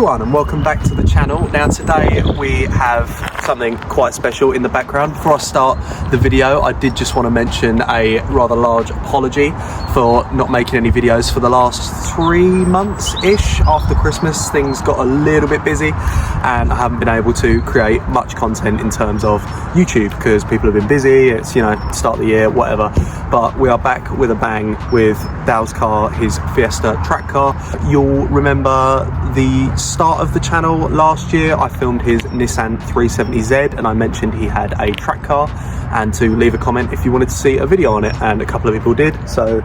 everyone and welcome back to the channel. Now today we have something quite special in the background. Before I start the video, I did just want to mention a rather large apology for not making any videos for the last 3 months-ish. After Christmas, things got a little bit busy and I haven't been able to create much content in terms of YouTube because people have been busy. It's, you know, start of the year, whatever. But we are back with a bang with Dale's car, his Fiesta track car. You'll remember the start of the channel last year. I filmed his Nissan 370Z and I mentioned he had a track car and to leave a comment if you wanted to see a video on it, and a couple of people did, so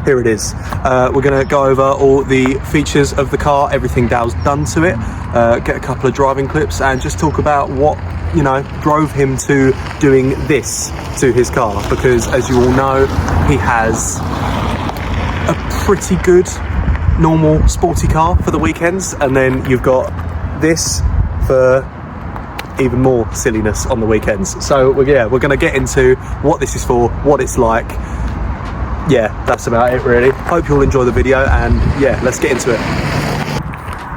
here it is. We're going to go over all the features of the car, everything Dale's done to it, get a couple of driving clips and just talk about what, you know, drove him to doing this to his car, because as you all know, he has a pretty good normal sporty car for the weekends, and then you've got this for even more silliness on the weekends. So we're going to get into what this is for, what it's like. Yeah, that's about it really. Hope you'll enjoy the video, and yeah, let's get into it.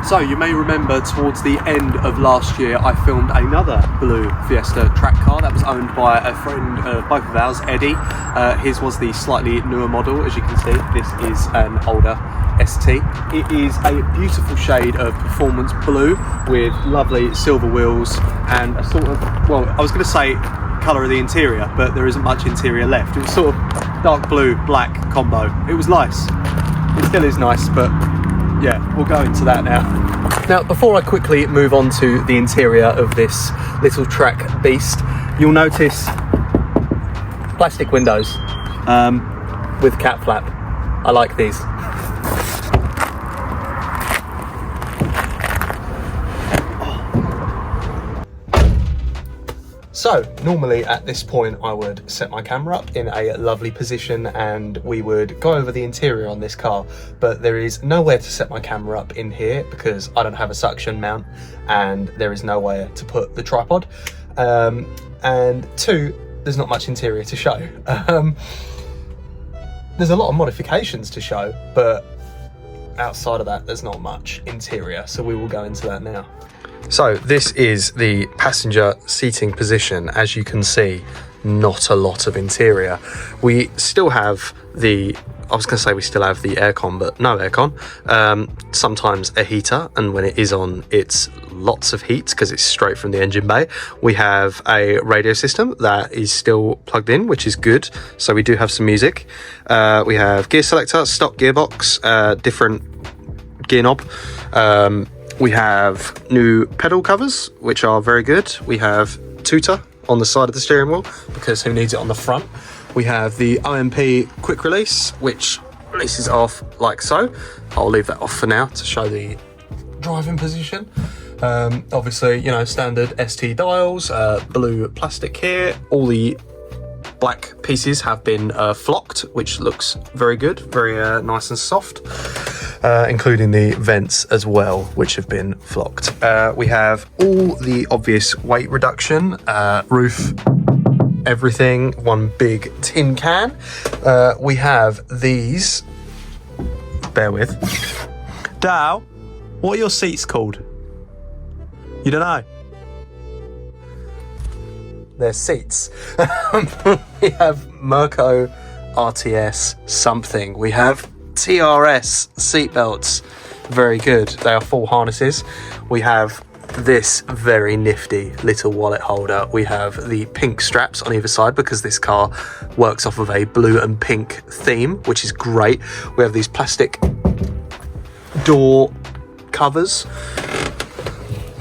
So you may remember towards the end of last year I filmed another blue Fiesta track car that was owned by a friend, both of ours, Eddie. His was the slightly newer model, as you can see. This is an older ST. It is a beautiful shade of performance blue with lovely silver wheels and a sort of, well, I was going to say colour of the interior, but there isn't much interior left. It was sort of dark blue black combo. It was nice. It still is nice, but yeah, we'll go into that now. Now, before I quickly move on to the interior of this little track beast, you'll notice plastic windows with cat flap. I like these. So normally at this point I would set my camera up in a lovely position and we would go over the interior on this car, but there is nowhere to set my camera up in here because I don't have a suction mount and there is nowhere to put the tripod, and two, there's not much interior to show. There's a lot of modifications to show, but outside of that there's not much interior, so we will go into that now. So this is the passenger seating position. As you can see, not a lot of interior. We still have the, I was going to say we still have the aircon, but no aircon. Sometimes a heater, and when it is on, it's lots of heat because it's straight from the engine bay. We have a radio system that is still plugged in, which is good. So we do have some music. We have gear selector, stock gearbox, different gear knob. We have new pedal covers, which are very good. We have tutor on the side of the steering wheel, because who needs it on the front? We have the OMP quick release, which releases off like so. I'll leave that off for now to show the driving position. Obviously, you know, standard ST dials, blue plastic here. All the black pieces have been flocked, which looks very good, very nice and soft. Including the vents as well, which have been flocked. We have all the obvious weight reduction, roof, everything, one big tin can. We have these, bear with. Dal, what are your seats called? You don't know? They're seats. We have Merco RTS something. We have TRS seatbelts, very good. They are full harnesses. We have this very nifty little wallet holder. We have the pink straps on either side because this car works off of a blue and pink theme, which is great. We have these plastic door covers.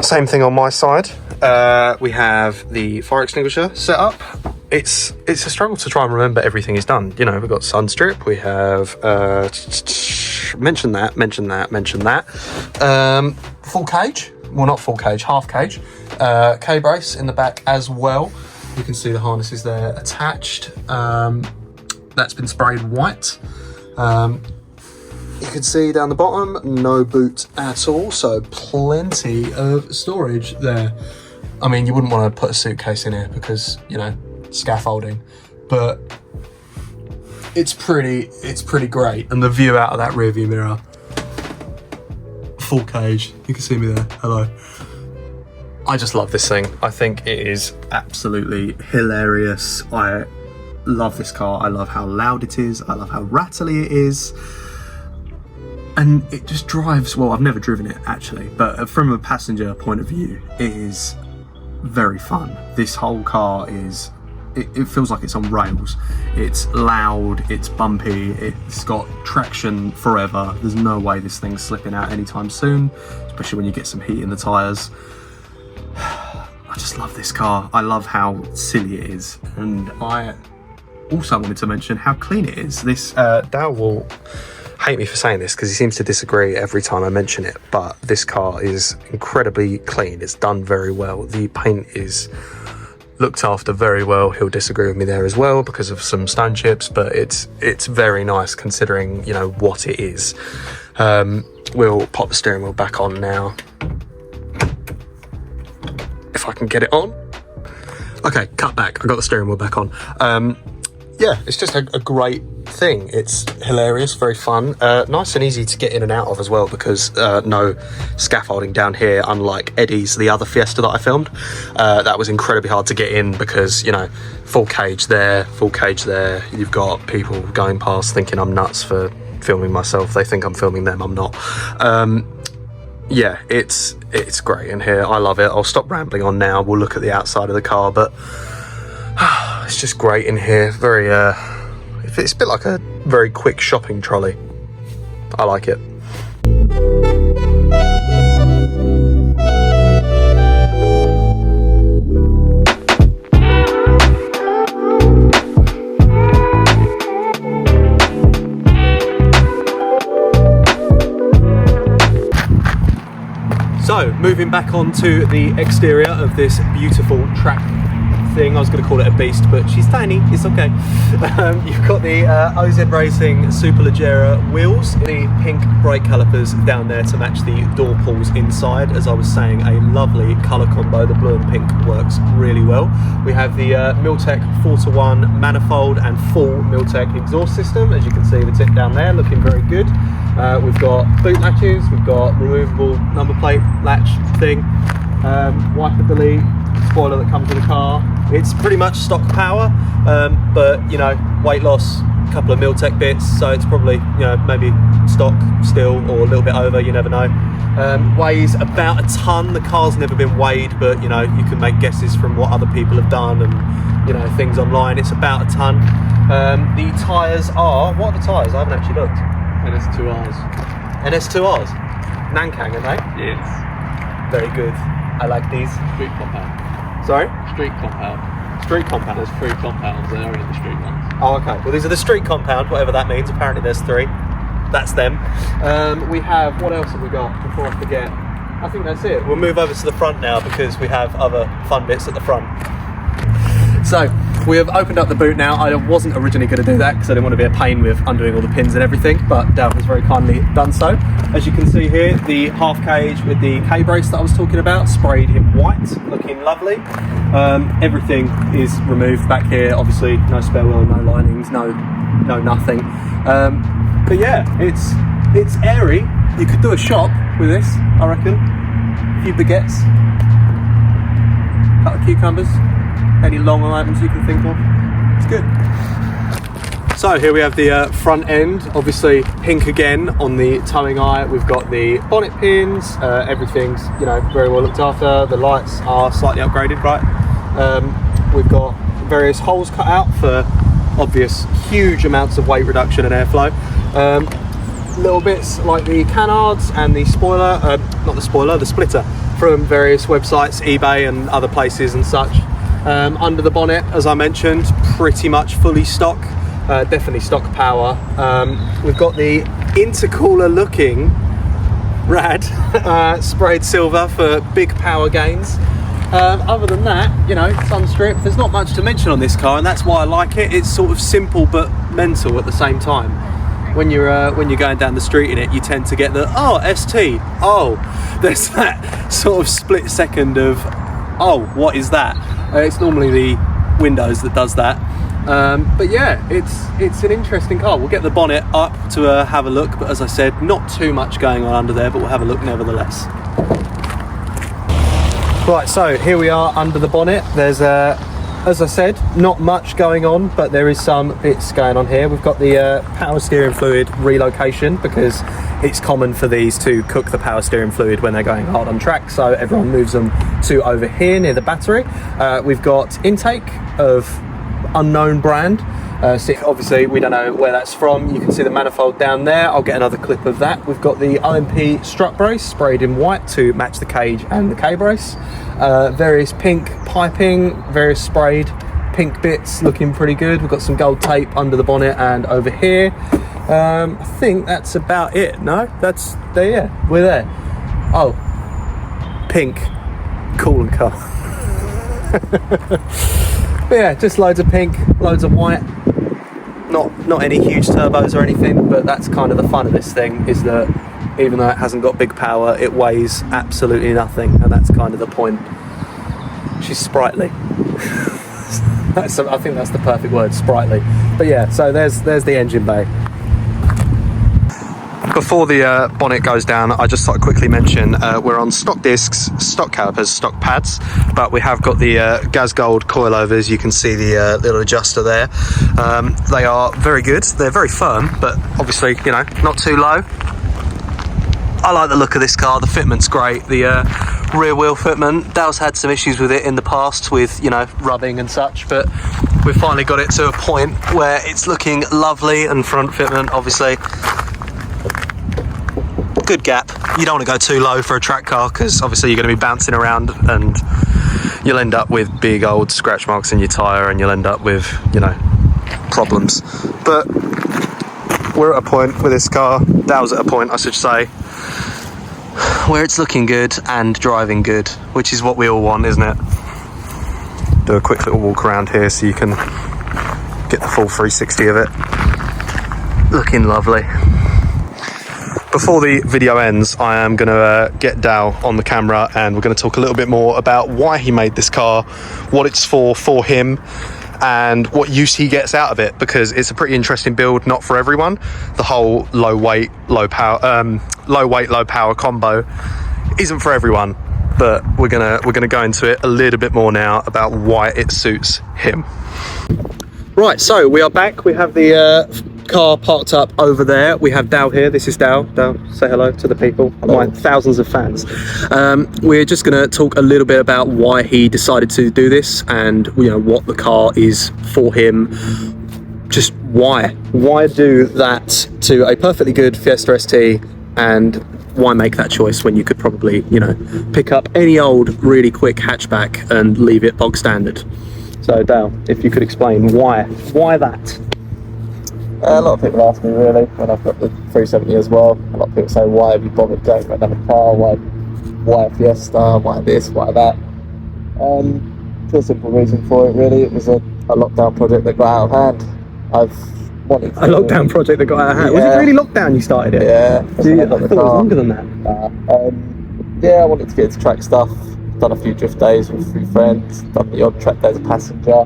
Same thing on my side. We have the fire extinguisher set up. It's a struggle to try and remember everything is done. You know, we've got sun strip, we have mention that. Full cage, well, not full cage, half cage. K-brace in the back as well. You can see the harnesses there attached. That's been sprayed white. You can see down the bottom, no boot at all, so plenty of storage there. I mean, you wouldn't want to put a suitcase in here because, you know, scaffolding, but it's pretty great. And the view out of that rear view mirror, full cage. You can see me there. Hello. I just love this thing. I think it is absolutely hilarious. I love this car. I love how loud it is. I love how rattly it is. And it just drives, well, I've never driven it actually, but from a passenger point of view, it is very fun. This whole car is, it feels like it's on rails. It's loud, it's bumpy, it's got traction forever. There's no way this thing's slipping out anytime soon, especially when you get some heat in the tyres. I just love this car. I love how silly it is. And I also wanted to mention how clean it is. This, Dal will hate me for saying this because he seems to disagree every time I mention it, but this car is incredibly clean. It's done very well. The paint is looked after very well. He'll disagree with me there as well because of some stone chips, but it's very nice considering, you know, what it is. We'll pop the steering wheel back on now. If I can get it on. Okay, cut back. I got the steering wheel back on. Yeah, it's just a great thing. It's hilarious, very fun, nice and easy to get in and out of as well because no scaffolding down here, unlike Eddie's, the other Fiesta that I filmed. That was incredibly hard to get in because, you know, full cage there, full cage there. You've got people going past thinking I'm nuts for filming myself. They think I'm filming them, I'm not. Yeah, it's great in here. I love it. I'll stop rambling on now. We'll look at the outside of the car, but it's just great in here. Very, it's a bit like a very quick shopping trolley. I like it. So, moving back onto the exterior of this beautiful track thing. I was going to call it a beast, but she's tiny, it's okay. You've got the OZ Racing Superleggera wheels, the pink brake calipers down there to match the door pulls inside. As I was saying, a lovely colour combo. The blue and pink works really well. We have the Miltech 4:1 manifold and full Miltech exhaust system. As you can see, the tip down there looking very good. We've got boot latches, we've got removable number plate latch thing, wiper delete, spoiler that comes with the car. It's pretty much stock power, but you know, weight loss, a couple of Miltech bits, so it's probably, you know, maybe stock still or a little bit over, you never know. Weighs about a ton. The car's never been weighed, but you know, you can make guesses from what other people have done and, you know, things online. It's about a ton. The tyres are, what are the tyres? I haven't actually looked. NS2Rs. NS2Rs? Nankang, are they? Yes. Very good. I like these. Street compound. Sorry? Street compound. Street compound? There's 3 compounds there in the street ones. Oh, okay. Well, these are the street compound, whatever that means. Apparently there's 3. That's them. We have, what else have we got before I forget? I think that's it. We'll move over to the front now because we have other fun bits at the front. So, we have opened up the boot now. I wasn't originally going to do that because I didn't want to be a pain with undoing all the pins and everything, but Dal has very kindly done so. As you can see here, the half cage with the K-brace that I was talking about, sprayed in white, looking lovely. Everything is removed back here. Obviously, no spare wheel, no linings, no nothing. But yeah, it's airy. You could do a shop with this, I reckon. A few baguettes, a couple of cucumbers. Any long items you can think of. It's good. So here we have the front end, obviously pink again on the towing eye. We've got the bonnet pins, everything's, you know, very well looked after. The lights are slightly upgraded, right? We've got various holes cut out for obvious huge amounts of weight reduction and airflow. Little bits like the canards and the spoiler, not the spoiler, the splitter from various websites, eBay and other places and such. Under the bonnet, as I mentioned, pretty much fully stock, definitely stock power. We've got the intercooler looking rad sprayed silver for big power gains. Other than that, you know, sun strip, there's not much to mention on this car, and that's why I like it. It's sort of simple but mental at the same time. When you're going down the street in it, you tend to get the, oh, ST, oh, there's that sort of split second of, oh, what is that? It's normally the windows that does that. But yeah, it's an interesting car. We'll get the bonnet up to have a look, but as I said, not too much going on under there, but we'll have a look nevertheless. Right, so here we are under the bonnet. There's as I said, not much going on, but there is some bits going on here. We've got the power steering fluid relocation, because it's common for these to cook the power steering fluid when they're going hard on track, so everyone moves them to over here near the battery. We've got intake of unknown brand. So obviously we don't know where that's from. You can see the manifold down there. I'll get another clip of that. We've got the OMP strut brace sprayed in white to match the cage and the K-brace. Various pink piping, various sprayed pink bits, looking pretty good. We've got some gold tape under the bonnet and over here. I think that's about it. No, that's there. Yeah, we're there. Oh, pink, cool and car. But yeah, just loads of pink, loads of white. Not any huge turbos or anything, but that's kind of the fun of this thing, is that even though it hasn't got big power, it weighs absolutely nothing, and that's kind of the point. She's sprightly. I think that's the perfect word, sprightly. But yeah, so there's the engine bay. Before the bonnet goes down, I just thought I'd quickly mention we're on stock discs, stock calipers, stock pads, but we have got the Gasgold coilovers. You can see the little adjuster there. They are very good. They're very firm, but obviously, you know, not too low. I like the look of this car. The fitment's great. The rear wheel fitment, Dale's had some issues with it in the past with, you know, rubbing and such, but we've finally got it to a point where it's looking lovely. And front fitment, obviously, good gap. You don't want to go too low for a track car, because obviously you're going to be bouncing around and you'll end up with big old scratch marks in your tyre, and you'll end up with, you know, problems. But we're at a point with this car, Dale's at a point I should say, where it's looking good and driving good, which is what we all want, isn't it? Do a quick little walk around here so you can get the full 360 of it. Looking lovely. Before the video ends, I am going to get Dale on the camera, and we're going to talk a little bit more about why he made this car, what it's for him, and what use he gets out of it, because it's a pretty interesting build, not for everyone. The whole low weight, low power combo isn't for everyone, but we're gonna go into it a little bit more now about why it suits him. Right, so we are back. We have the car parked up over there. We have Dale here. This is Dale. Dale, say hello to the people. My thousands of fans. We're just going to talk a little bit about why he decided to do this, and you know what the car is for him. Just why do that to a perfectly good Fiesta ST, and why make that choice when you could probably, you know, pick up any old really quick hatchback and leave it bog standard. So Dale, if you could explain why that. A lot of people ask me, really, when I've got the 370 as well. A lot of people say, why have you bothered going for another car? Why a Fiesta? Why this? Why that? For a simple reason for it, really. It was a lockdown project that got out of hand. I've wanted to... A lockdown project that got out of hand? Yeah. Was it really lockdown you started it? Yeah. I thought it was longer than that. Yeah, I wanted to get into track stuff. Done a few drift days with a few friends. Done the odd track day as a passenger.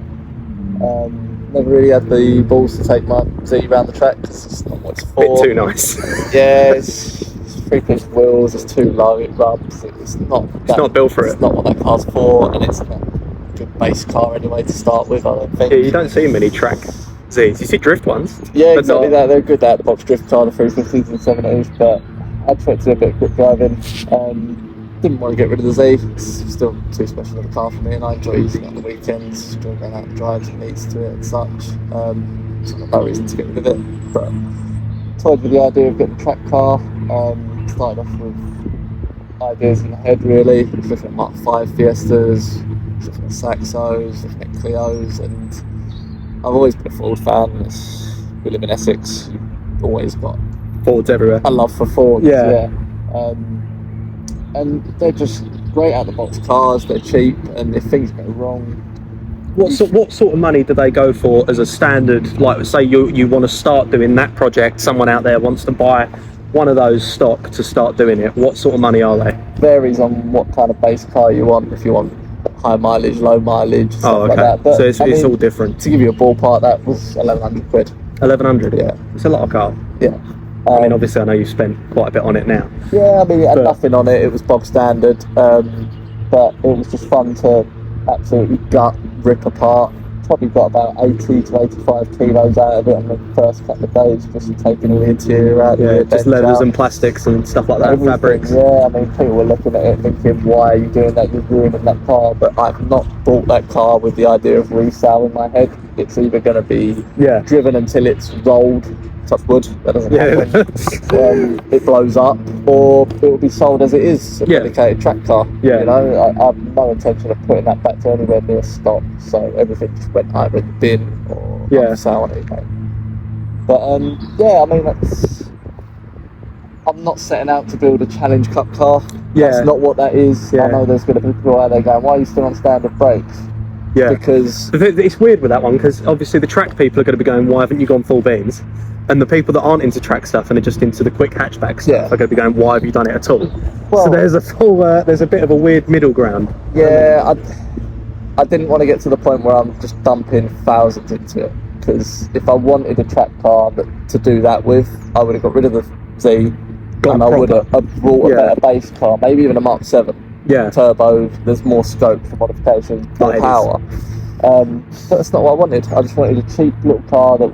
Never really had the balls to take my Z around the track, because it's not what it's for. Bit too nice. Yeah, it's 3-piece wheels, it's too low, it rubs, it's not built for it. It's not what that car's for, and it's not a good base car anyway to start with, I don't think. Yeah, you don't see many track Zs, you see drift ones. Yeah, exactly that. They're good out the box drift car, the 350s and 70s, but I tried to do a bit of quick driving. Didn't want to get rid of the Z. It's still too special of a car for me, and I enjoy using it on the weekends, enjoy going out and drives and meets to it and such. So I've got no reason to get rid of it, but toyed with the idea of getting a track car. Started off with ideas in my head, really. Looking at Mark 5 Fiestas, looking at Saxos, looking at Clios, and I've always been a Ford fan. We live in Essex, always got Fords everywhere. a love for Fords, yeah. And they're just great out the box cars. They're cheap, and if things go wrong, What sort of money do they go for as a standard? Like, say you want to start doing that project, someone out there wants to buy one of those stock to start doing it. What sort of money are they? varies on what kind of base car you want. If you want high mileage, low mileage, stuff Oh, okay. like that. But So it's I mean, all different. To give you a ballpark, that was 1,100 quid. 1,100. Yeah. It's a lot of car. Yeah. I mean, obviously, I know you've spent quite a bit on it now. Yeah, I mean, it had nothing on it. It was bog standard, but it was just fun to absolutely rip apart. Probably got about 80 to 85 kilos out of it on the first couple of days, just taking all the interior out. Yeah, just leathers and plastics and stuff like that, everything. fabrics. Yeah, I mean, people were looking at it thinking, why are you doing that? You're ruining that car. But I've not bought that car with the idea of resale in my head. It's either going to be driven until it's rolled, touch wood, that doesn't happen, it blows up, or it will be sold as it is, a dedicated track car. You know, I have no intention of putting that back to anywhere near stock, so everything just went either in the bin or on the sale on eBay. But yeah, I mean, I'm not setting out to build a Challenge Cup car. That's not what that is. I know there's going to be people out there going, why are you still on standard brakes? Yeah, because it's weird with that one, because obviously the track people are going to be going, why haven't you gone full beans? And the people that aren't into track stuff and are just into the quick hatchback stuff are going to be going, why have you done it at all? Well, so there's a bit of a weird middle ground. Yeah, I didn't want to get to the point where I'm just dumping thousands into it, because if I wanted a track car to do that with, I would have got rid of the Z, and I would have brought a better base car, maybe even a Mark 7. Turbo, there's more scope for modification, more power. But that's not what I wanted. I just wanted a cheap little car that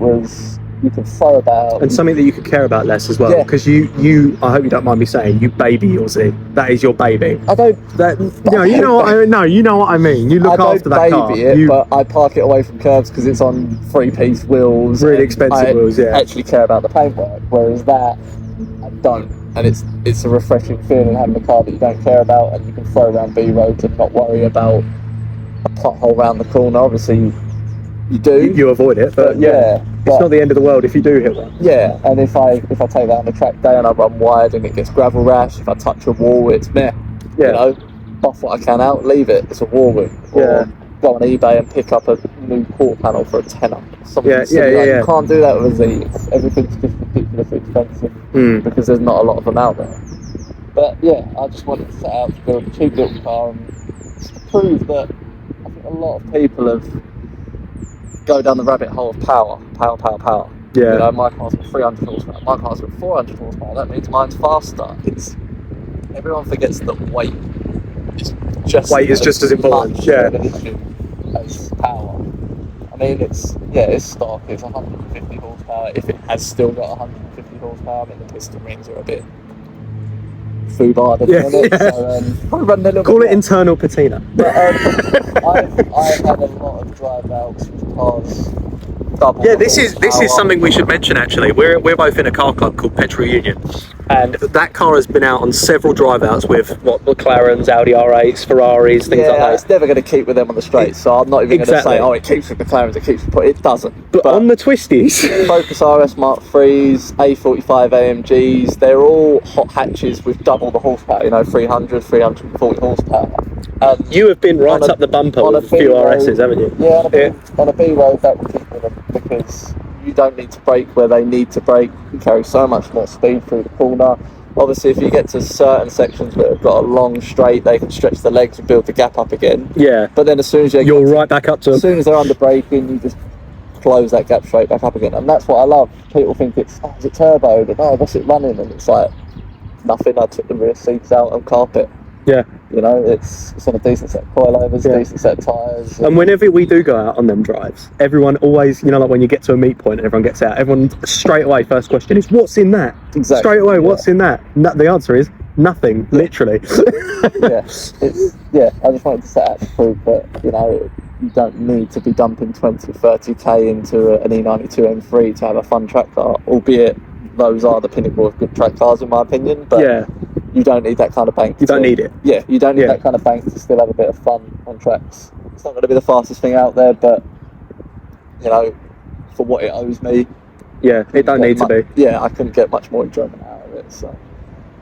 you could throw about, and something that you could care about less as well. Because you, I hope you don't mind me saying, you baby your Z. That is your baby. I don't. You know what I mean. You look after that car. But I park it away from curbs because it's on 3-piece wheels, really expensive wheels. I actually care about the paintwork, whereas that I don't. And it's a refreshing feeling having a car that you don't care about, and you can throw around B roads and not worry about a pothole around the corner. Obviously, you do. You avoid it, but it's not the end of the world if you do hit one. Yeah, and if I take that on a track day and I run wide and it gets gravel rash, if I touch a wall, it's meh. You know, buff what I can out, leave it. It's a war room. Or go on eBay and pick up a new quarter panel for a tenner. You can't do that with a Z. Everything's just ridiculously expensive because there's not a lot of them out there. But I just wanted to set out to build a cheap little car and just to prove that I think a lot of people have go down the rabbit hole of power. You know, my car's got 300 horsepower, my car's got 400 horsepower, that means mine's faster. Everyone forgets that weight is just as important as power. I mean, it's stock, it's 150 horsepower. If it has still got 150 horsepower, I mean, the piston rings are a bit foobar, so call it internal patina. But I've had a lot of drive outs with cars. This is something we should mention actually. We're both in a car club called Petrol Union, and that car has been out on several drive outs with McLarens, Audi R8s, Ferraris, things like that. It's never going to keep with them on the straight, so I'm not even going to say, it keeps with McLarens, it doesn't. But on the twisties, Focus RS Mark 3s, A45 AMGs, they're all hot hatches with double the horsepower, 300, 340 horsepower. You have been right up the bumper with a few RSs, haven't you? On a B road, that would keep with them, because you don't need to brake where they need to brake. You carry so much more speed through the corner. Obviously, if you get to certain sections that have got a long straight, they can stretch the legs and build the gap up again. But then as soon as you're right back up to them. As soon as they're under braking, you just close that gap straight back up again. And that's what I love. People think is it turbo? But what's it running? And it's like, nothing. I took the rear seats out and carpet. It's on a decent set of coilovers, decent set of tyres. And whenever we do go out on them drives, everyone always, like when you get to a meet point and everyone gets out, everyone straight away, first question is, what's in that? Exactly. Straight away, what's in that? The answer is nothing, literally. I just wanted to set out to prove that, you don't need to be dumping 20, 30k into an E92 M3 to have a fun track car, albeit those are the pinnacle of good track cars in my opinion, but you don't need that kind of bank. You don't need it. You don't need that kind of bank to still have a bit of fun on tracks. It's not going to be the fastest thing out there, but for what it owes me, it don't need to be. I couldn't get much more enjoyment out of it. So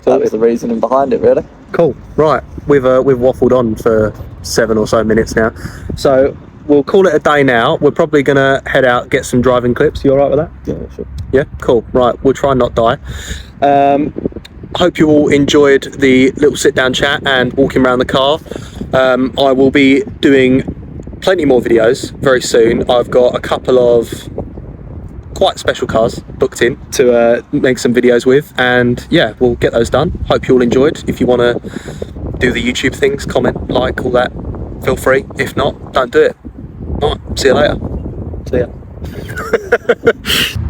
that was the reasoning behind it, really. Cool. Right, we've waffled on for 7 or so minutes now, so we'll call it a day now. We're probably going to head out, get some driving clips. You all right with that? Yeah, sure. Yeah, cool. Right, we'll try and not die. I hope you all enjoyed the little sit-down chat and walking around the car. I will be doing plenty more videos very soon. I've got a couple of quite special cars booked in to make some videos with, and yeah, we'll get those done. Hope you all enjoyed. If you want to do the YouTube things, comment, like, all that, feel free. If not, don't do it. Alright, see you later. See ya.